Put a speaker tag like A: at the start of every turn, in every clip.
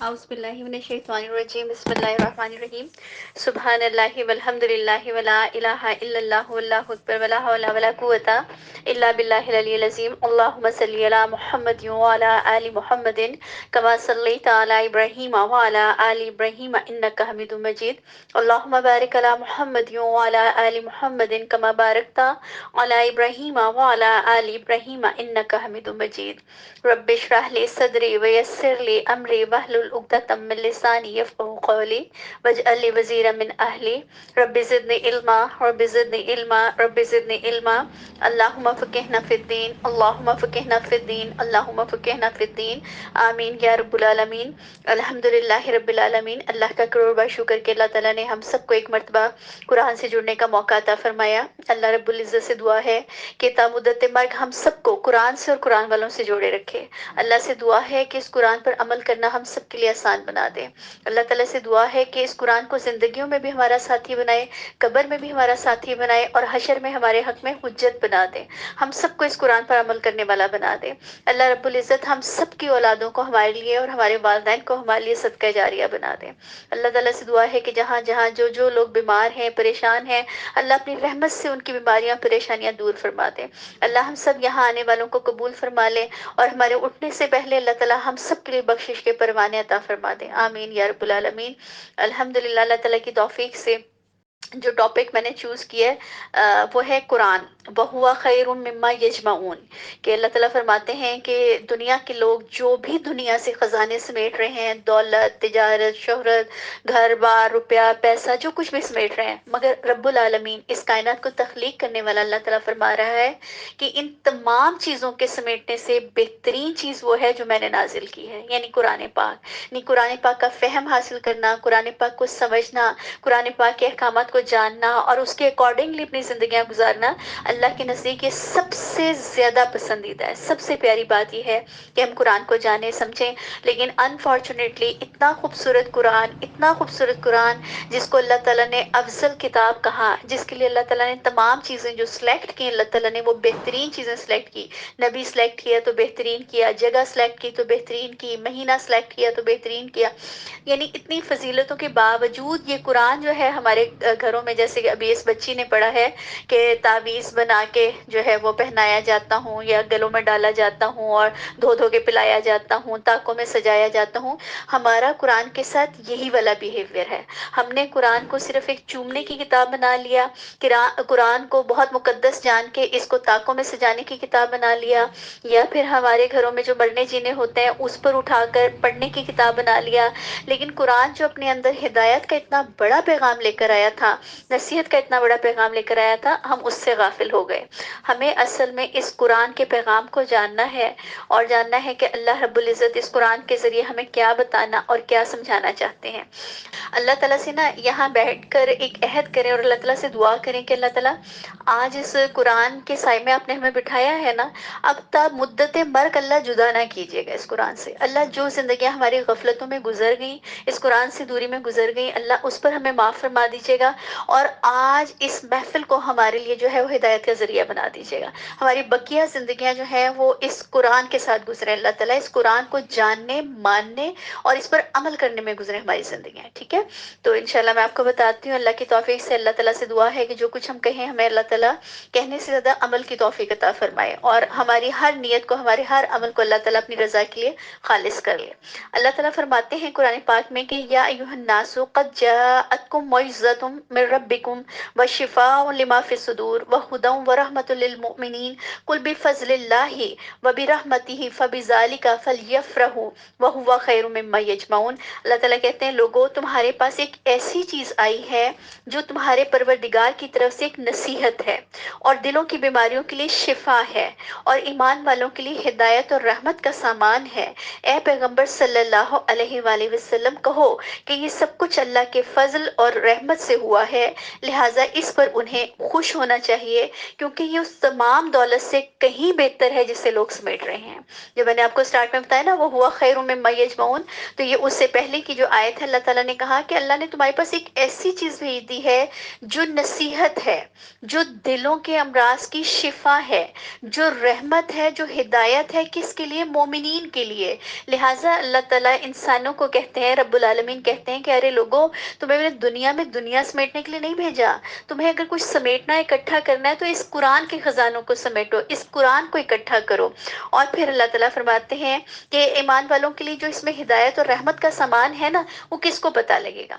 A: اعوذ باللہ من الشیطان الرجیم بسم اللہ الرحمن الرحیم سبحان اللہ والحمد للہ ولا الہ الا اللہ واللہ اکبر ولا حول ولا قوة الا باللہ العلی العظیم اللہم صلی علی محمد وعلی آل محمد کما صلیت علی ابراہیم وعلی آل ابراہیم انک حمید مجید اللہم بارک علی محمد وعلی آل محمد کما بارکت علی ابراہیم وعلی آل ابراہیم انک حمید مجید رب اشرح لي صدري ويسر لي امري واحلل عقدة من لساني يفقهوا قولي واجعل لي وزيرا من اهلي رب زدني علما رب زدني علما رب زدني علما اللهم فقهنا في الدين اللهم فقهنا في الدين اللهم فقهنا في الدين آمین یا رب العالمین الحمد للہ رب العالمین۔ اللہ کا کروڑ بار شکر کہ اللہ تعالیٰ نے ہم سب کو ایک مرتبہ قرآن سے جڑنے کا موقع عطا فرمایا۔ اللہ رب العزت سے دعا ہے کہ تا مدت مرگ ہم سب کو قرآن سے اور قرآن والوں سے جوڑے رکھے۔ اللہ سے دعا ہے کہ اس قرآن پر عمل کرنا ہم سب کے لیے آسان بنا دے۔ اللہ تعالیٰ سے دعا ہے کہ اس قرآن کو زندگیوں میں بھی ہمارا ساتھی بنائے، قبر میں بھی ہمارا ساتھی بنائے اور حشر میں ہمارے حق میں حجت بنا دے۔ ہم سب کو اس قرآن پر عمل کرنے والا بنا دے۔ اللہ رب العزت ہم سب کی اولادوں کو ہمارے لیے اور ہمارے والدین کو ہمارے لیے صدقہ جاریہ بنا دے۔ اللہ تعالیٰ سے دعا ہے کہ جہاں جہاں جو لوگ بیمار ہیں، پریشان ہیں، اللہ اپنی رحمت سے ان کی بیماریاں پریشانیاں دور فرما دے۔ اللہ ہم سب یہاں آنے والوں کو قبول فرما لے اور ہمارے اٹھنے سے پہلے اللہ تعالیٰ ہم سب کے لیے بخشش کے پروانے عطا فرما دے۔ آمین یا رب العالمین۔ الحمدللہ اللہ تعالیٰ کی توفیق سے جو ٹاپک میں نے چوز کیا ہے وہ ہے قرآن، وَهُوَ خَيْرٌ مِّمَّا يَجْمَعُونَ، کہ اللہ تعالیٰ فرماتے ہیں کہ دنیا کے لوگ جو بھی دنیا سے خزانے سمیٹ رہے ہیں، دولت، تجارت، شہرت، گھر بار، روپیہ، پیسہ، جو کچھ بھی سمیٹ رہے ہیں، مگر رب العالمین اس کائنات کو تخلیق کرنے والا اللہ تعالیٰ فرما رہا ہے کہ ان تمام چیزوں کے سمیٹنے سے بہترین چیز وہ ہے جو میں نے نازل کی ہے، یعنی قرآن پاک۔ یعنی قرآن پاک کا فہم حاصل کرنا، قرآن پاک کو سمجھنا، قرآن پاک کے احکامات کو جاننا اور اس کے اکارڈنگلی اپنی زندگیاں گزارنا اللہ کے نزدیک یہ سب سے زیادہ پسندیدہ ہے۔ سب سے پیاری بات یہ ہے کہ ہم قرآن کو جانیں، سمجھیں، لیکن انفارچونیٹلی اتنا خوبصورت قرآن، اتنا خوبصورت قرآن جس کو اللہ تعالیٰ نے افضل کتاب کہا، جس کے لیے اللہ تعالیٰ نے تمام چیزیں جو سلیکٹ کی، اللہ تعالیٰ نے وہ بہترین چیزیں سلیکٹ کی۔ نبی سلیکٹ کیا تو بہترین کیا، جگہ سلیکٹ کی تو بہترین کی، مہینہ سلیکٹ کیا تو بہترین کیا۔ یعنی اتنی فضیلتوں کے باوجود یہ قرآن جو ہے ہمارے گھروں میں، جیسے کہ ابھی اس بچی نے پڑھا ہے کہ تعویذ بنا کے جو ہے وہ پہنایا جاتا ہوں یا گلوں میں ڈالا جاتا ہوں اور دھو دھو کے پلایا جاتا ہوں، تاکوں میں سجایا جاتا ہوں۔ ہمارا قرآن کے ساتھ یہی والا بیہیویئر ہے۔ ہم نے قرآن کو صرف ایک چومنے کی کتاب بنا لیا، قرآن کو بہت مقدس جان کے اس کو تاکوں میں سجانے کی کتاب بنا لیا، یا پھر ہمارے گھروں میں جو مرنے جینے ہوتے ہیں اس پر اٹھا کر پڑھنے کی کتاب بنا لیا۔ لیکن قرآن جو اپنے اندر ہدایت کا اتنا بڑا پیغام لے کر آیا تھا، نصیحت کا اتنا بڑا پیغام لے کر آیا تھا، ہم اس سے غافل ہو گئے۔ ہمیں اصل میں اس قرآن کے پیغام کو جاننا ہے اور جاننا ہے کہ اللہ رب العزت اس قرآن کے ذریعے ہمیں کیا بتانا اور کیا سمجھانا چاہتے ہیں۔ اللہ تعالیٰ سے نا یہاں بیٹھ کر ایک عہد کریں اور اللہ تعالیٰ سے دعا کریں کہ اللہ تعالیٰ آج اس قرآن کے سائے میں آپ نے ہمیں بٹھایا ہے نا، اب تا مدت مرگ اللہ جدا نہ کیجیے گا اس قرآن سے۔ اللہ جو زندگیاں ہماری غفلتوں میں گزر گئیں، اس قرآن سے دوری میں گزر گئیں، اللہ اس پر ہمیں معاف فرما دیجیے گا اور آج اس محفل کو ہمارے لیے جو ہے وہ ہدایت کا ذریعہ بنا دیجیے گا۔ ہماری بقیہ زندگیاں جو ہیں وہ اس قرآن کے ساتھ گزرے، اللہ تعالیٰ اس قرآن کو جاننے، ماننے اور اس پر عمل کرنے میں گزرے ہماری زندگیاں، ٹھیک ہے؟ تو انشاءاللہ میں آپ کو بتاتی ہوں، اللہ کی توفیق سے اللہ تعالیٰ سے دعا ہے کہ جو کچھ ہم کہیں ہمیں اللہ تعالیٰ کہنے سے زیادہ عمل کی توفیق عطا فرمائے اور ہماری ہر نیت کو، ہمارے ہر عمل کو اللہ تعالیٰ اپنی رضا کے لیے خالص کر لے۔ اللہ تعالیٰ فرماتے ہیں قرآن پاک میں کہ یا ایھا الناس قد جاءتکم موعظۃ من ربکم وشفاء لما فی الصدور وہدی ورحمۃ للمؤمنین قل بفضل اللہ وبرحمتہ فبذلک فلیفرحوا وہو خیر مما یجمعون۔ اللہ تعالیٰ کہتے ہیں لوگو تمہارے پاس ایک ایسی چیز آئی ہے جو تمہارے پروردگار کی طرف سے ایک نصیحت ہے اور دلوں کی بیماریوں کے لیے شفا ہے اور ایمان والوں کے لیے ہدایت اور رحمت کا سامان ہے۔ اے پیغمبر صلی اللہ علیہ وآلہ وسلم کہو کہ یہ سب کچھ اللہ کے فضل اور رحمت سے ہوا ہوا ہے، لہٰذا اس پر انہیں خوش ہونا چاہیے، کیونکہ یہ اس تمام دولت سے کہیں بہتر ہے جسے لوگ سمیٹ رہے ہیں۔ جو میں نے آپ کو سٹارٹ میں بتایا نا، وہ ہوا خیر مما یجمعون، تو یہ اس سے پہلے کی جو آیت ہے، اللہ تعالیٰ نے کہا کہ اللہ نے تمہارے پاس ایک ایسی چیز بھیج دی ہے جو نصیحت ہے، جو دلوں کے امراض کی شفا ہے، جو رحمت ہے، جو ہدایت ہے، کس کے لیے؟ مومنین کے لیے۔ لہٰذا اللہ تعالیٰ انسانوں کو کہتے ہیں، رب العالمین کہتے ہیں کہ ارے لوگوں، تمہیں میں نے دنیا میں دنیا سمیٹنے کے لیے نہیں بھیجا، تمہیں اگر کچھ سمیٹنا ہے، اکٹھا کرنا ہے، تو اس قرآن کے خزانوں کو سمیٹو، اس قرآن کو اکٹھا کرو۔ اور پھر اللہ تعالیٰ فرماتے ہیں کہ ایمان والوں کے لیے جو اس میں ہدایت اور رحمت کا سامان ہے نا، وہ کس کو پتہ لگے گا؟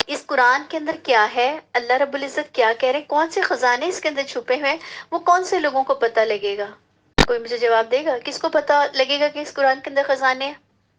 A: اس قرآن کے اندر کیا ہے، اللہ رب العزت کیا کہہ رہے ہیں، کون سے خزانے اس کے اندر چھپے ہوئے ہیں، وہ کون سے لوگوں کو پتہ لگے گا؟ کوئی مجھے جواب دے گا، کس کو پتہ لگے گا کہ اس قرآن کے اندر خزانے ہیں؟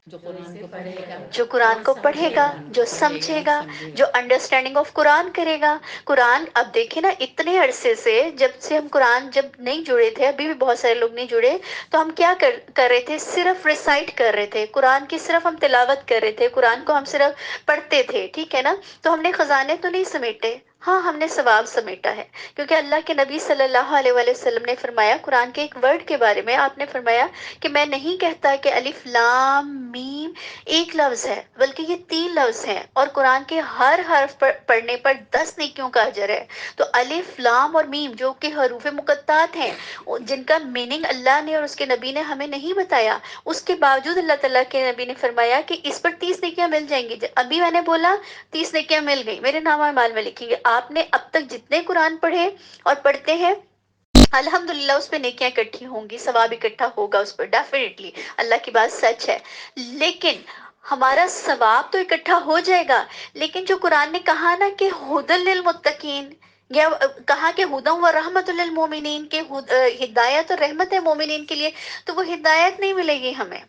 B: جو قرآن کو پڑھے گا،
A: جو قرآن کو پڑھے گا، جو سمجھے گا، جو انڈرسٹینڈنگ آف قرآن کرے گا۔ قرآن اب دیکھیں نا، اتنے عرصے سے جب سے ہم قرآن جب نہیں جڑے تھے، ابھی بھی بہت سارے لوگ نہیں جڑے، تو ہم کیا کر رہے تھے؟ صرف ریسائٹ کر رہے تھے قرآن کی، صرف ہم تلاوت کر رہے تھے قرآن کو، ہم صرف پڑھتے تھے، ٹھیک ہے نا؟ تو ہم نے خزانے تو نہیں سمیٹے، ہاں ہم نے ثواب سمیٹا ہے، کیونکہ اللہ کے نبی صلی اللہ علیہ وآلہ وسلم نے فرمایا قرآن کے ایک ورڈ کے بارے میں، آپ نے فرمایا کہ میں نہیں کہتا کہ الف لام میم ایک لفظ ہے، بلکہ یہ 3 لفظ ہیں، اور قرآن کے ہر حرف پڑھنے پر 10 نیکیوں کا اجر ہے۔ تو الف لام اور میم جو کہ حروف مقطعات ہیں، جن کا میننگ اللہ نے اور اس کے نبی نے ہمیں نہیں بتایا، اس کے باوجود اللہ تعالیٰ کے نبی نے فرمایا کہ اس پر 30 نیکیاں مل جائیں گی۔ ابھی میں نے بولا 30 نیکیاں مل گئی، میرے نام اعمال میں لکھیں گے۔ آپ نے اب تک جتنے قرآن پڑھے اور پڑھتے ہیں، الحمدللہ اس پہ نیکیاں اکٹھی ہوں گی، ثواب اکٹھا ہوگا اس پر، ڈیفینیٹلی اللہ کی بات سچ ہے۔ لیکن ہمارا ثواب تو اکٹھا ہو جائے گا، لیکن جو قرآن نے کہا نا کہ ہدی للمتقین، یا کہا کہ ہدی و رحمت للمومنین، کہ ہدایت اور رحمت ہے مومنین کے لیے، تو وہ ہدایت نہیں ملے گی ہمیں۔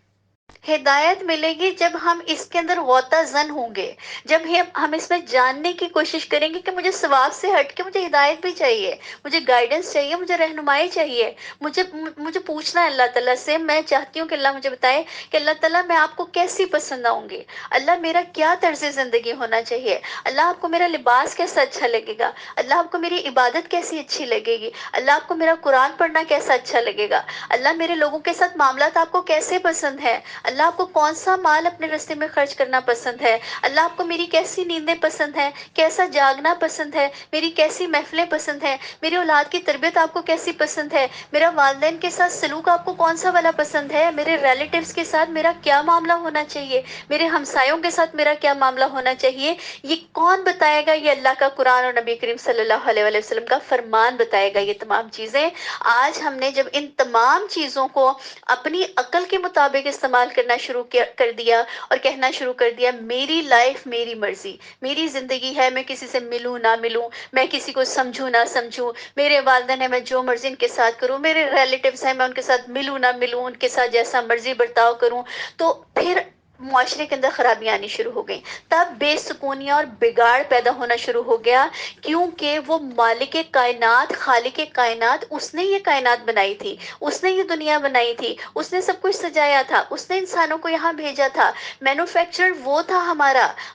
A: ہدایت ملے گی جب ہم اس کے اندر غوطہ زن ہوں گے، جب ہم اس میں جاننے کی کوشش کریں گے کہ مجھے ثواب سے ہٹ کے مجھے ہدایت بھی چاہیے، مجھے گائیڈنس چاہیے، مجھے رہنمائی چاہیے، مجھے پوچھنا ہے اللہ تعالیٰ سے، میں چاہتی ہوں کہ اللہ مجھے بتائے کہ اللہ تعالیٰ میں آپ کو کیسی پسند آؤں گی، اللہ میرا کیا طرز زندگی ہونا چاہیے، اللہ آپ کو میرا لباس کیسا اچھا لگے گا، اللہ آپ کو میری عبادت کیسی اچھی لگے گی، اللہ آپ کو میرا قرآن پڑھنا کیسا اچھا لگے گا، اللہ میرے لوگوں کے ساتھ معاملات آپ کو کیسے پسند ہے، اللہ آپ کو کون سا مال اپنے راستے میں خرچ کرنا پسند ہے، اللہ آپ کو میری کیسی نیندیں پسند ہے، کیسا جاگنا پسند ہے، میری کیسی محفلیں پسند ہے، میری اولاد کی تربیت آپ کو کیسی پسند ہے، میرا والدین کے ساتھ سلوک آپ کو کون سا والا پسند ہے، میرے ریلیٹیوز کے ساتھ میرا کیا معاملہ ہونا چاہیے، میرے ہمسایوں کے ساتھ میرا کیا معاملہ ہونا چاہیے، یہ کون بتائے گا؟ یہ اللہ کا قرآن اور نبی کریم صلی اللہ علیہ وآلہ وسلم کا فرمان بتائے گا یہ تمام چیزیں۔ آج ہم نے جب ان تمام چیزوں کو اپنی عقل کے مطابق استعمال کرنا شروع کر دیا اور کہنا شروع کر دیا میری لائف میری مرضی، میری زندگی ہے، میں کسی سے ملوں نہ ملوں، میں کسی کو سمجھوں نہ سمجھوں، میرے والدین ہیں میں جو مرضی ان کے ساتھ کروں، میرے ریلیٹیوز ہیں میں ان کے ساتھ ملوں نہ ملوں، ان کے ساتھ جیسا مرضی برتاؤ کروں، تو پھر معاشرے کے اندر خرابیاں آنی شروع ہو گئیں، تب بے سکونیاں اور بگاڑ پیدا ہونا شروع ہو گیا، کیونکہ وہ مالک کائنات، خالق کائنات، اس نے یہ کائنات بنائی تھی، اس نے یہ دنیا بنائی تھی، اس نے سب کچھ سجایا تھا، اس نے انسانوں کو یہاں بھیجا تھا، مینوفیکچرر وہ تھا،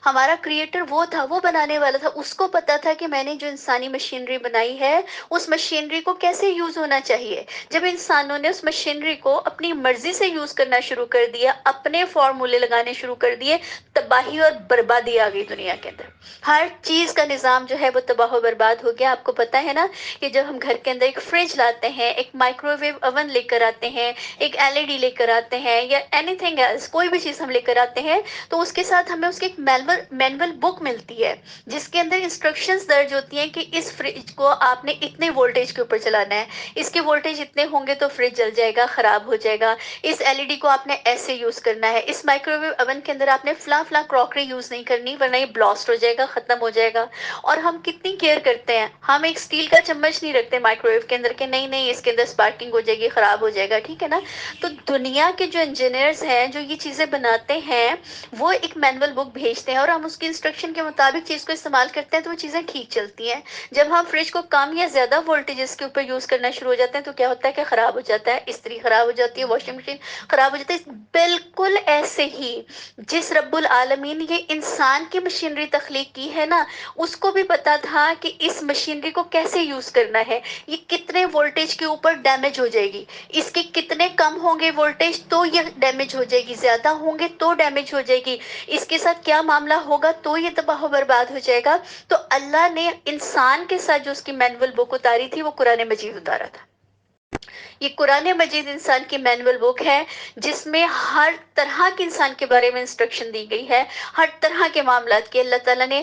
A: ہمارا کریٹر وہ تھا، وہ بنانے والا تھا، اس کو پتا تھا کہ میں نے جو انسانی مشینری بنائی ہے اس مشینری کو کیسے یوز ہونا چاہیے۔ جب انسانوں نے اس مشینری کو اپنی مرضی سے یوز کرنا شروع کر دیا، اپنے فارمولے لگانے شروع کر دیے، تباہی اور بربادی آ گئی دنیا کے اندر، ہر چیز کا نظام جو ہے وہ تباہ و برباد ہو گیا۔ آپ کو پتا ہے نا کہ جب ہم گھر کے اندر ایک فریج لاتے ہیں، ایک مائکرو ویو اوون لے کر آتے ہیں، ایک LED لے کر آتے ہیں، یا اینی تھنگ ایلس، کوئی بھی چیز ہم لے کر آتے ہیں، تو اس کے ساتھ ہمیں اس کی ایک مینول بک ملتی ہے، جس کے اندر انسٹرکشنز درج ہوتی ہیں کہ اس فریج کو آپ نے اتنے وولٹیج کے اوپر چلانا ہے، اس کے وولٹیج اتنے ہوں گے تو فریج جل جائے گا، خراب ہو جائے گا، اس LED کو آپ نے ایسے یوز کرنا ہے، اس مائکرو ویو اوون کے اندر آپ نے فلاں فلاں کراکری یوز نہیں کرنی ورنہ یہ بلاسٹ ہو جائے گا، ختم ہو جائے گا۔ اور ہم کتنی کیئر کرتے ہیں، ہم ایک اسٹیل کا چمچ نہیں رکھتے مائکرو ویو کے اندر کہ نہیں نہیں اس کے اندر اسپارکنگ ہو جائے گی، خراب ہو جائے گا، ٹھیک ہے نا؟ تو دنیا کے جو انجینئرز ہیں جو یہ چیزیں بناتے ہیں، وہ ایک مینول بک بھیجتے ہیں اور ہم اس کی انسٹرکشن کے مطابق چیز کو استعمال کرتے ہیں تو وہ چیزیں ٹھیک چلتی ہیں۔ جب ہم فریج کو کم یا زیادہ وولٹیجز کے اوپر یوز کرنا شروع ہو جاتے ہیں تو کیا ہوتا ہے کہ خراب ہو جاتا ہے، استری خراب ہو جاتی ہے، واشنگ مشین خراب ہو جاتی ہے۔ بالکل ایسے جس رب العالمین نے یہ انسان کی مشینری تخلیق کی ہے نا، اس کو بھی پتا تھا کہ اس مشینری کو کیسے یوز کرنا ہے، یہ کتنے وولٹیج کے اوپر ڈیمیج ہو جائے گی، اس کے کتنے کم ہوں گے وولٹیج تو یہ ڈیمیج ہو جائے گی، زیادہ ہوں گے تو ڈیمیج ہو جائے گی، اس کے ساتھ کیا معاملہ ہوگا تو یہ تباہ و برباد ہو جائے گا۔ تو اللہ نے انسان کے ساتھ جو اس کی مینول بک اتاری تھی وہ قرآن مجید اتارا تھا۔ یہ قرآن مجید انسان کی مینول بک ہے، جس میں ہر طرح کے انسان کے بارے میں انسٹرکشن دی گئی ہے، ہر طرح کے معاملات کے اللہ تعالیٰ نے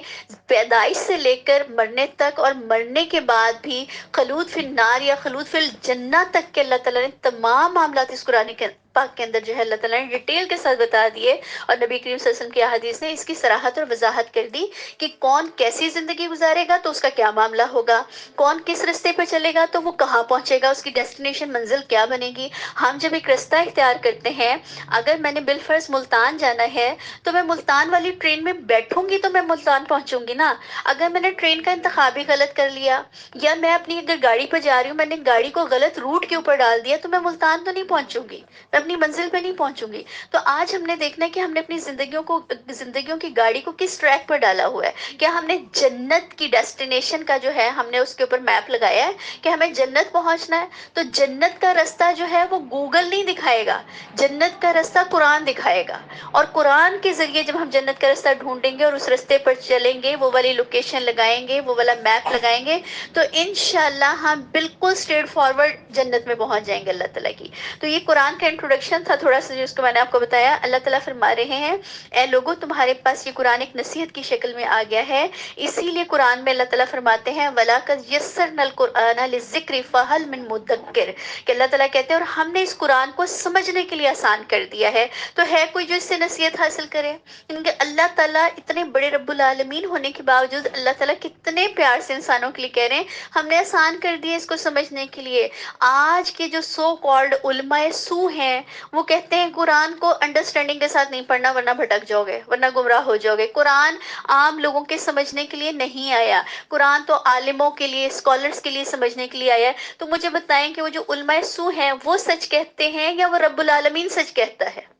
A: پیدائش سے لے کر مرنے تک اور مرنے کے بعد بھی خلود فی النار یا خلود فی الجنہ تک کے اللہ تعالیٰ نے تمام معاملات اس قرآن کے پاک کے اندر جو ہے اللہ تعالیٰ نے ڈیٹیل کے ساتھ بتا دیے، اور نبی کریم صلی اللہ علیہ وسلم کی احادیث نے اس کی صراحت اور وضاحت کر دی کہ کون کیسی زندگی گزارے گا تو اس کا کیا معاملہ ہوگا، کون کس رستے پہ چلے گا تو وہ کہاں پہنچے گا، اس کی ڈیسٹینیشن منزل کیا بنے گی۔ ہم جب ایک رستہ اختیار کرتے ہیں، اگر میں نے بالفرض ملتان جانا ہے تو میں ملتان والی ٹرین میں بیٹھوں گی تو میں ملتان پہنچوں گی نا۔ اگر میں نے ٹرین کا انتخاب ہی غلط کر لیا، یا میں اپنی اگر گاڑی پہ جا رہی ہوں میں نے گاڑی کو غلط روٹ کے اوپر ڈال دیا، تو میں ملتان تو نہیں پہنچوں گی، میں اپنی منزل پہ نہیں پہنچوں گی۔ تو آج ہم نے دیکھنا ہے کہ ہم نے اپنی زندگیوں کی گاڑی کو کس ٹریک پر ڈالا ہوا ہے۔ کیا ہم نے جنت کی ڈیسٹینیشن کا جو ہے ہم نے اس کے اوپر میپ لگایا ہے کہ ہمیں جنت پہنچنا ہے؟ تو جنت کا رستہ جو ہے وہ گوگل نہیں دکھائے گا، جنت کا رستہ قرآن دکھائے گا، اور قرآن کے ذریعے جب ہم جنت کا رستہ ڈھونڈیں گے اور اس رستے پر چلیں گے، وہ والی لوکیشن لگائیں گے، وہ والا میپ لگائیں گے، تو انشاءاللہ ہم بالکل اسٹریٹ فارورڈ جنت میں پہنچ جائیں گے اللہ تعالیٰ کی۔ تو یہ قرآن کا انٹروڈکشن تھا تھوڑا سا جس کو میں نے آپ کو بتایا۔ اللہ تعالیٰ فرما رہے ہیں اے لوگو تمہارے پاس یہ قرآن ایک نصیحت کی شکل میں آ گیا ہے، اسی لیے قرآن میں اللہ تعالیٰ فرماتے ہیں وَلَقَدْ يَسَّرْنَا الْقُرْآنَ لِلذِّكْرِ فَهَلْ مِن مُدَّكِّرٍ، کہ اللہ تعالیٰ کہتے ہیں اور ہم نے اس قرآن کو سمجھنے کے لیے آسان کر دیا ہے، تو ہے کوئی جو اس سے نصیحت حاصل کرے؟ کیونکہ اللہ تعالیٰ اتنے بڑے رب العالمین ہونے کے باوجود اللہ تعالیٰ کتنے پیار سے انسانوں کے لیے کہہ رہے ہیں ہم نے آسان کر دیا اس کو سمجھنے کے لیے۔ آج کے جو سو کالڈ علماء سو ہیں، وہ کہتے ہیں قرآن کو انڈرسٹینڈنگ کے ساتھ نہیں پڑھنا ورنہ بھٹک جاؤ گے، ورنہ گمراہ ہو جاؤ گے۔ قرآن عام لوگوں کے سمجھنے کے لیے نہیں آیا، قرآن تو عالموں کے لیے، اسکالرز کے لیے سمجھنے کے لیے آیا ہے۔ تو مجھے بتائیں کہ وہ جو علماء سو ہیں وہ سچ کہتے ہیں یا وہ رب العالمین سچ کہتا ہے؟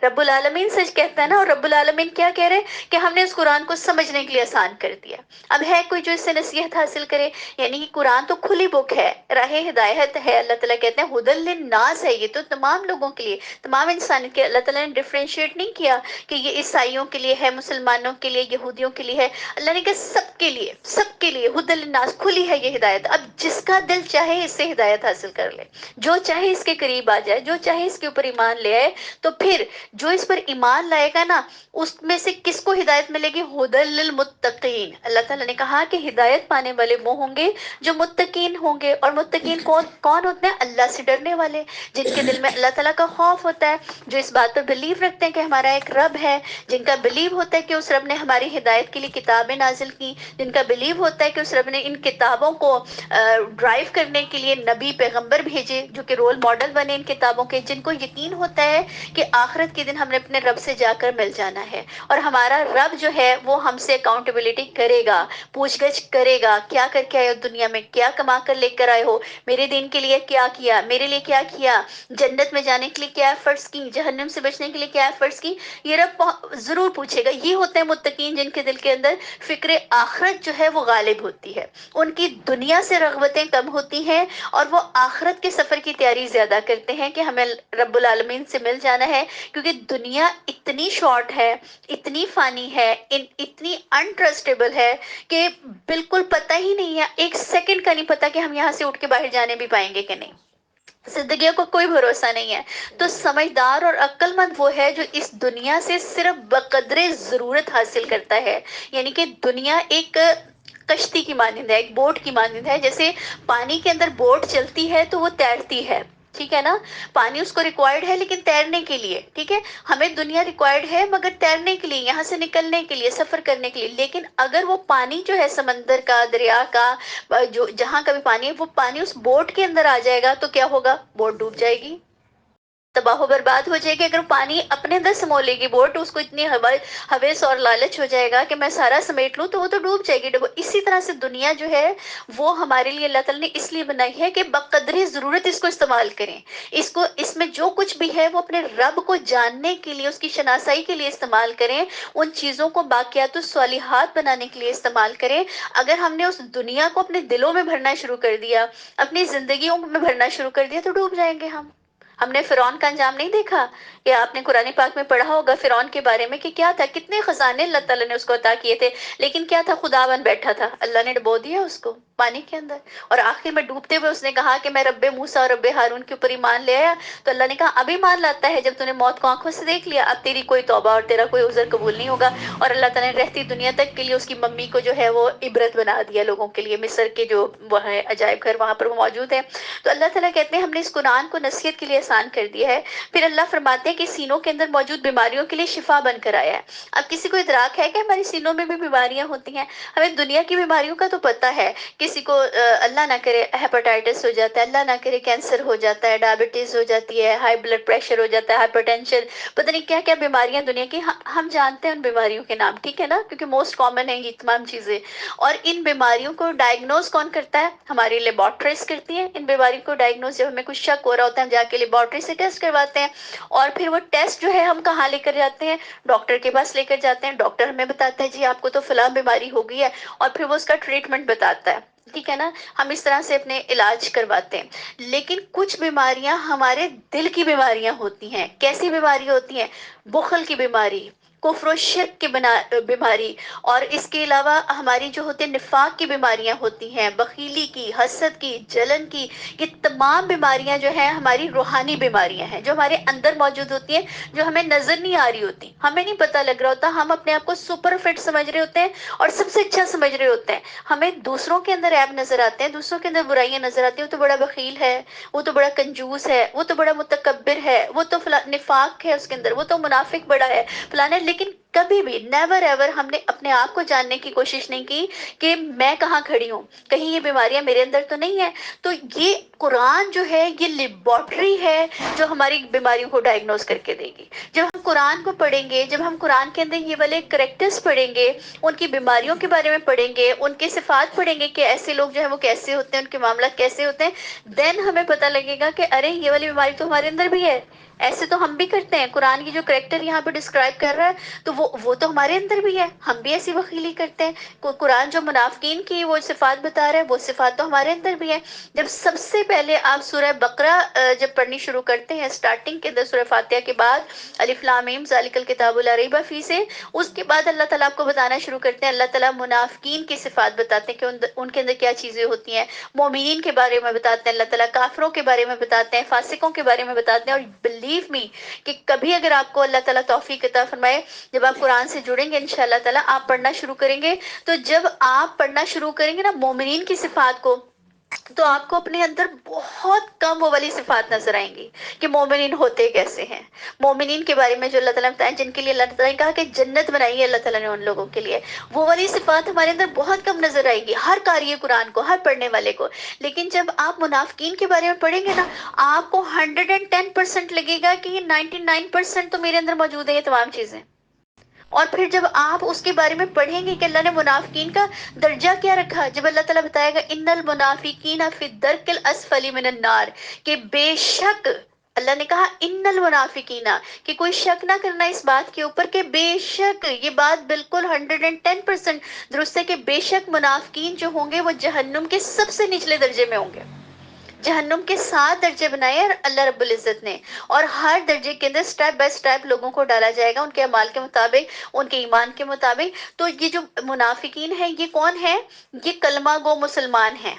A: رب العالمین سچ کہتا ہے نا، اور رب العالمین کیا کہہ رہے ہیں کہ ہم نے اس قرآن کو سمجھنے کے لیے آسان کر دیا۔ اب ہے کوئی جو اس سے نصیحت حاصل کرے؟ یعنی کہ قرآن تو کھلی بک ہے، راہ ہدایت ہے، اللہ تعالیٰ کہتے ہیں ہدی للناس ہے، یہ تو تمام لوگوں کے لیے، تمام انسانیت کے۔ اللہ تعالیٰ نے ڈفرینشیٹ نہیں کیا کہ یہ عیسائیوں کے لیے ہے، مسلمانوں کے لیے، یہودیوں کے لیے ہے، اللہ نے کہا سب کے لیے، سب کے لیے ہدی للناس، کھلی ہے یہ ہدایت۔ اب جس کا دل چاہے اس سے ہدایت حاصل کر لے، جو چاہے اس کے قریب آ جائے، جو چاہے اس کے اوپر ایمان لے آئے۔ تو پھر جو اس پر ایمان لائے گا نا، اس میں سے کس کو ہدایت ملے گی؟ ہدی للمتقین۔ اللہ تعالیٰ نے کہا کہ ہدایت پانے والے وہ ہوں گے جو متقین ہوں گے، اور متقین کون کون ہوتے ہیں؟ اللہ سے ڈرنے والے، جن کے دل میں اللہ تعالیٰ کا خوف ہوتا ہے، جو اس بات پر بلیو رکھتے ہیں کہ ہمارا ایک رب ہے، جن کا بلیو ہوتا ہے کہ اس رب نے ہماری ہدایت کے لیے کتابیں نازل کی، جن کا بلیو ہوتا ہے کہ اس رب نے ان کتابوں کو ڈرائیو کرنے کے لیے نبی پیغمبر بھیجے جو کہ رول ماڈل بنے ان کتابوں کے، جن کو یقین ہوتا ہے کہ آخرت کے دن ہم نے اپنے رب سے جا کر مل جانا ہے، اور ہمارا رب جو ہے وہ ہم سے اکاؤنٹیبلٹی کرے گا، پوچھ گچھ کرے گا، کیا کر کے آئے ہو دنیا میں، کیا کما کر لے کر آئے ہو، میرے دین کے لیے کیا کیا، میرے لیے کیا کیا، جنت میں جانے کے لیے کیا ایفرٹس کی، جہنم سے بچنے کے لیے کیا ایفرٹس کی، یہ رب ضرور پوچھے گا۔ یہ ہوتے ہیں متقین جن کے دل کے اندر فکر آخرت جو ہے وہ غالب ہوتی ہے، ان کی دنیا سے رغبتیں کم ہوتی ہیں، اور وہ آخرت کے سفر کی تیاری زیادہ کرتے ہیں کہ ہمیں رب العالمین سے مل جانا ہے، کیونکہ دنیا اتنی شارٹ ہے، اتنی فانی ہے، اتنی انٹرسٹیبل ہے کہ بالکل پتہ ہی نہیں ہے، ایک سیکنڈ کا نہیں پتا کہ ہم یہاں سے اٹھ کے باہر جانے بھی پائیں گے کہ نہیں۔ زندگیوں کو کوئی بھروسہ نہیں ہے۔ تو سمجھدار اور عقل مند وہ ہے جو اس دنیا سے صرف بقدر ضرورت حاصل کرتا ہے، یعنی کہ دنیا ایک کشتی کی مانند ہے، ایک بوٹ کی مانند ہے، جیسے پانی کے اندر بوٹ چلتی ہے تو وہ تیرتی ہے، ٹھیک ہے نا، پانی اس کو ریکوائرڈ ہے لیکن تیرنے کے لیے، ٹھیک ہے، ہمیں دنیا ریکوائرڈ ہے مگر تیرنے کے لیے، یہاں سے نکلنے کے لیے، سفر کرنے کے لیے، لیکن اگر وہ پانی جو ہے سمندر کا، دریا کا، جو جہاں کا بھی پانی ہے، وہ پانی اس بوٹ کے اندر آ جائے گا تو کیا ہوگا؟ بوٹ ڈوب جائے گی۔ تباہ و برباد ہو جائے گی. اگر پانی اپنے اندر سمو لے گی بوٹ، اس کو اتنی حوث اور لالچ ہو جائے گا کہ میں سارا سمیٹ لوں، تو وہ تو ڈوب جائے گی. اسی طرح سے دنیا جو ہے وہ ہمارے لیے اللہ تعالیٰ نے اس لیے بنائی ہے کہ بقدر ضرورت اس کو استعمال کریں. اس میں جو کچھ بھی ہے وہ اپنے رب کو جاننے کے لیے، اس کی شناسائی کے لیے استعمال کریں. ان چیزوں کو باقیات الصالحات بنانے کے لیے استعمال کریں. اگر ہم نے اس دنیا کو اپنے دلوں میں بھرنا شروع کر دیا، اپنی زندگیوں میں بھرنا شروع کر دیا، تو ڈوب جائیں گے ہم. ہم نے فرعون کا انجام نہیں دیکھا؟ کہ آپ نے قرآن پاک میں پڑھا ہوگا فرعون کے بارے میں کہ کیا تھا، کتنے خزانے اللہ تعالیٰ نے اس کو عطا کیے تھے، لیکن کیا تھا، خدا بن بیٹھا تھا. اللہ نے ڈبو دیا اس کو پانی کے اندر، اور آخر میں ڈوبتے ہوئے اس نے کہا کہ میں رب موسیٰ اور رب ہارون کے اوپر ایمان لے آیا. تو اللہ نے کہا ابھی مان لاتا ہے جب تو نے موت کو آنکھوں سے دیکھ لیا، اب تیری کوئی توبہ اور تیرا کوئی عذر قبول نہیں ہوگا. اور اللہ تعالیٰ نے رہتی دنیا تک کے لیے اس کی ممی کو جو ہے وہ عبرت بنا دیا لوگوں کے لیے. مصر کے جو وہ ہے عجائب گھر وہاں پر وہ موجود ہے. تو اللہ تعالیٰ کہتے ہیں ہم نے اس قرآن کو نصیحت کے لیے آسان کر دیا ہے. پھر اللہ فرماتے ہیں کہ سینوں کے اندر موجود بیماریوں کے لیے شفا بن کر آیا ہے. اب کسی کو ادراک ہے کہ ہماری سینوں میں بھی بیماریاں ہوتی ہیں؟ ہمیں دنیا کی بیماریوں کا تو پتہ ہے. کسی کو اللہ نہ کرے ہیپاٹائٹس ہو جاتا ہے، اللہ نہ کرے کینسر ہو جاتا ہے، ڈائبٹیز ہو جاتی ہے، ہائی بلڈ پریشر ہو جاتا ہے، ہائپر ٹینشن، پتہ نہیں کیا کیا بیماریاں دنیا کی. ہم جانتے ہیں ان بیماریوں کے نام، ٹھیک ہے نا، کیونکہ موسٹ کامن ہے یہ تمام چیزیں. اور ان بیماریوں کو ڈائگنوز کون کرتا ہے؟ ہماری لیبارٹریز کرتی ہیں. ان بیماریوں کو ڈائگنوز جب ہمیں کچھ شک ہو رہا ہوتا ہے ہم جا کے لیبارٹری سے ٹیسٹ کرواتے ہیں. اور پھر وہ ٹیسٹ جو ہے ہم کہاں لے کر جاتے ہیں؟ ڈاکٹر کے پاس لے کر جاتے ہیں. ڈاکٹر ہمیں بتاتا ہے جی آپ کو تو فلاں بیماری ہو گئی ہے، اور پھر وہ اس کا ٹریٹمنٹ بتاتا ہے. ٹھیک ہے نا، ہم اس طرح سے اپنے علاج کرواتے ہیں. لیکن کچھ بیماریاں ہمارے دل کی بیماریاں ہوتی ہیں. کیسی بیماری ہوتی ہیں؟ بخل کی بیماری، کفر و شرک کی بیماری، اور اس کے علاوہ ہماری جو ہوتے ہیں نفاق کی بیماریاں ہوتی ہیں، بخیلی کی، حسد کی، جلن کی. یہ تمام بیماریاں جو ہیں ہماری روحانی بیماریاں ہیں جو ہمارے اندر موجود ہوتی ہیں، جو ہمیں نظر نہیں آ رہی ہوتی، ہمیں نہیں پتہ لگ رہا ہوتا. ہم اپنے آپ کو سپر فٹ سمجھ رہے ہوتے ہیں اور سب سے اچھا سمجھ رہے ہوتے ہیں. ہمیں دوسروں کے اندر عیب نظر آتے ہیں، دوسروں کے اندر برائیاں نظر آتی ہیں. وہ تو بڑا بخیل ہے، وہ تو بڑا کنجوس ہے، وہ تو بڑا متکبر ہے، وہ تو نفاق ہے اس کے اندر، وہ تو منافق بڑا ہے فلانا. لیکن کبھی بھی نیور ایور ہم نے اپنے آپ کو جاننے کی کوشش نہیں کی کہ میں کہاں کھڑی ہوں، کہیں یہ بیماریاں میرے اندر تو نہیں ہیں. تو یہ قرآن جو ہے یہ لیبارٹری ہے جو ہماری بیماریوں کو ڈائگنوز کر کے دے گی. جب ہم قرآن کو پڑھیں گے، جب ہم قرآن کے اندر یہ والے کریکٹرز پڑھیں گے، ان کی بیماریوں کے بارے میں پڑھیں گے، ان کے صفات پڑھیں گے کہ ایسے لوگ جو ہے وہ کیسے ہوتے ہیں، ان کے معاملات کیسے ہوتے ہیں، دین ہمیں پتہ لگے گا کہ ارے یہ والی بیماری تو ہمارے اندر بھی ہے. ایسے تو ہم بھی کرتے ہیں. قرآن کی جو کریکٹر یہاں پہ ڈسکرائب کر رہا ہے تو وہ تو ہمارے اندر بھی ہے، ہم بھی ایسی وکیلی کرتے ہیں. قرآن جو منافقین کی وہ صفات بتا رہا ہے، وہ صفات تو ہمارے اندر بھی ہے. جب سب سے پہلے آپ سورہ بقرہ جب پڑھنی شروع کرتے ہیں اسٹارٹنگ کے اندر سورہ فاتحہ کے بعد، الف لام میم ذالک الکتاب لا ریب فیہ سے، اس کے بعد اللہ تعالیٰ آپ کو بتانا شروع کرتے ہیں. اللہ تعالیٰ منافقین کی صفات بتاتے ہیں کہ ان کے اندر کیا چیزیں ہوتی ہیں. مومنین کے بارے میں بتاتے ہیں، اللہ تعالیٰ کافروں کے بارے میں بتاتے ہیں، فاسقوں کے بارے میں بتاتے ہیں. اور بلیو می کہ کبھی اگر آپ کو اللہ تعالیٰ توفیق عطا فرمائے، جب آپ قرآن سے جڑیں گے انشاءاللہ تعالیٰ آپ پڑھنا شروع کریں گے، تو جب آپ پڑھنا شروع کریں گے نا مومنین کی صفات کو، تو آپ کو اپنے اندر بہت کم وہ والی صفات نظر آئیں گی کہ مومنین ہوتے کیسے ہیں. مومنین کے بارے میں جو اللہ تعالیٰ نے بتایا، جن کے لیے اللہ تعالیٰ نے کہا کہ جنت بنائی ہے اللہ تعالیٰ نے ان لوگوں کے لیے، وہ والی صفات ہمارے اندر بہت کم نظر آئے گی ہر قاری قرآن کو، ہر پڑھنے والے کو. لیکن جب آپ منافقین کے بارے میں پڑھیں گے نا، آپ کو 110% لگے گا کہ یہ 99% تو میرے اندر موجود ہے یہ تمام چیزیں. اور پھر جب آپ اس کے بارے میں پڑھیں گے کہ اللہ نے منافقین کا درجہ کیا رکھا، جب اللہ تعالیٰ بتائے گا ان المنافقین فی الدرک الاسفل من النار، کہ بے شک اللہ نے کہا ان المنافقین، کہ کوئی شک نہ کرنا اس بات کے اوپر کہ بے شک، یہ بات بالکل 110% درست ہے کہ بے شک منافقین جو ہوں گے وہ جہنم کے سب سے نچلے درجے میں ہوں گے. جہنم کے 7 درجے بنائے ہیں اللہ رب العزت نے، اور ہر درجے کے اندر سٹیپ بائی سٹیپ لوگوں کو ڈالا جائے گا ان کے اعمال کے مطابق، ان کے ایمان کے مطابق. تو یہ جو منافقین ہیں یہ کون ہیں؟ یہ کلمہ گو مسلمان ہیں.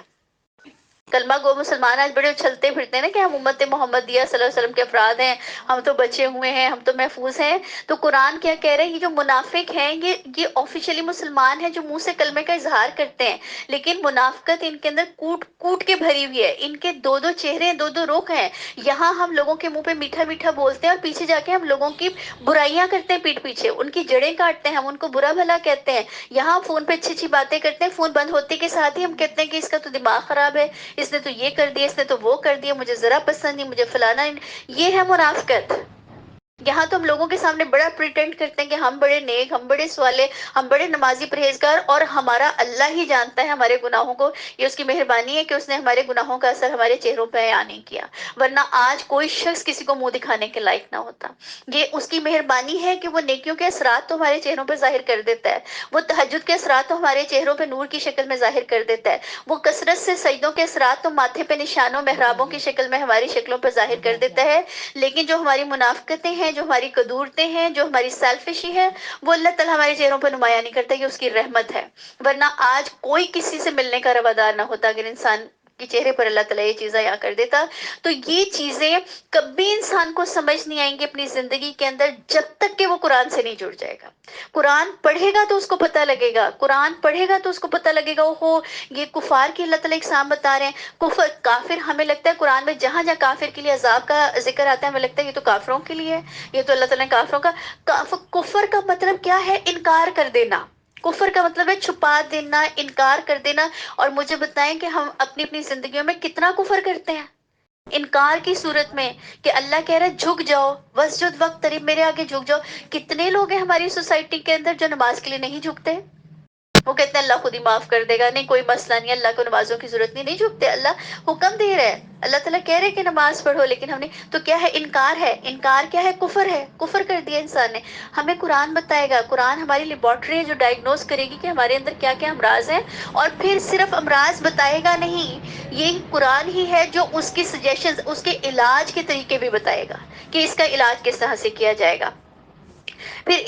A: کلمہ گو مسلمان آج بڑے اچھلتے پھرتے ہیں نا کہ ہم امت محمدیہ صلی اللہ علیہ وسلم کے افراد ہیں، ہم تو بچے ہوئے ہیں، ہم تو محفوظ ہیں. تو قرآن کیا کہہ رہے ہیں؟ یہ جو منافق ہیں یہ آفیشلی مسلمان ہیں جو منہ سے کلمے کا اظہار کرتے ہیں، لیکن منافقت ان کے اندر کوٹ کوٹ کے بھری ہوئی ہے. ان کے دو دو چہرے، دو دو رخ ہیں. یہاں ہم لوگوں کے منہ پہ میٹھا میٹھا بولتے ہیں اور پیچھے جا کے ہم لوگوں کی برائیاں کرتے ہیں، پیٹ پیچھے ان کی جڑیں کاٹتے ہیں، ہم ان کو برا بھلا کہتے ہیں. یہاں فون پہ اچھی اچھی باتیں کرتے ہیں، فون بند ہوتے کے ساتھ ہی ہم کہتے ہیں کہ اس کا تو دماغ خراب ہے، اس نے تو یہ کر دیا، اس نے تو وہ کر دیا، مجھے ذرا پسند نہیں، مجھے فلانا نہیں۔ یہ ہے منافقت۔ یہاں تو ہم لوگوں کے سامنے بڑا پریٹینڈ کرتے ہیں کہ ہم بڑے نیک، ہم بڑے صالح، ہم بڑے نمازی پرہیزگار، اور ہمارا اللہ ہی جانتا ہے ہمارے گناہوں کو۔ یہ اس کی مہربانی ہے کہ اس نے ہمارے گناہوں کا اثر ہمارے چہروں پہ عیاں نہیں کیا، ورنہ آج کوئی شخص کسی کو منہ دکھانے کے لائق نہ ہوتا۔ یہ اس کی مہربانی ہے کہ وہ نیکیوں کے اثرات تو ہمارے چہروں پہ ظاہر کر دیتا ہے، وہ تہجد کے اثرات تو ہمارے چہروں پہ نور کی شکل میں ظاہر کر دیتا ہے، وہ کثرت سے سجدوں کے اثرات تو ماتھے پہ نشانوں محرابوں کی شکل میں ہماری شکلوں پہ ظاہر کر دیتا ہے۔ لیکن جو ہماری منافقتیں ہیں، جو ہماری قدورتیں ہیں، جو ہماری سیلفشی ہے، وہ اللہ تعالیٰ ہمارے چہروں پہ نمایاں نہیں کرتا، یہ اس کی رحمت ہے۔ ورنہ آج کوئی کسی سے ملنے کا روادار نہ ہوتا اگر انسان کے چہرے پر اللہ تعالیٰ یہ چیزیں عطا کر دیتا۔ تو یہ چیزیں کبھی انسان کو سمجھ نہیں آئیں گی اپنی زندگی کے اندر جب تک کہ وہ قرآن سے نہیں جڑ جائے گا۔ قرآن پڑھے گا تو اس کو پتہ لگے گا، قرآن پڑھے گا تو اس کو پتہ لگے گا، اوہو یہ کفار کی اللہ تعالیٰ اقسام بتا رہے ہیں۔ کفر، کافر، ہمیں لگتا ہے قرآن میں جہاں جہاں کافر کے لیے عذاب کا ذکر آتا ہے ہمیں لگتا ہے یہ تو کافروں کے لیے ہے، یہ تو اللہ تعالیٰ نے کافروں کا۔ کفر کا مطلب کیا ہے؟ انکار کر دینا۔ کفر کا مطلب ہے چھپا دینا، انکار کر دینا۔ اور مجھے بتائیں کہ ہم اپنی اپنی زندگیوں میں کتنا کفر کرتے ہیں انکار کی صورت میں، کہ اللہ کہہ رہا ہے جھک جاؤ، وسجد وقت قریب، میرے آگے جھک جاؤ۔ کتنے لوگ ہیں ہماری سوسائٹی کے اندر جو نماز کے لیے نہیں جھکتے؟ وہ کہتے ہیں اللہ خود ہی معاف کر دے گا، نہیں کوئی مسئلہ نہیں، اللہ کو نمازوں کی ضرورت نہیں، نہیں جھکتے۔ اللہ حکم دے رہا ہے، اللہ تعالیٰ کہہ رہے کہ نماز پڑھو، لیکن ہم نے تو کیا ہے؟ انکار ہے۔ انکار کیا ہے؟ کفر ہے، کفر کر دیا انسان نے۔ ہمیں قرآن بتائے گا، قرآن ہماری لیبارٹری ہے جو ڈائگنوز کرے گی کہ ہمارے اندر کیا کیا امراض ہیں، اور پھر صرف امراض بتائے گا نہیں، یہ قرآن ہی ہے جو اس کی سجیشنز، اس کے علاج کے طریقے بھی بتائے گا کہ اس کا علاج کس طرح سے کیا جائے گا۔ پھر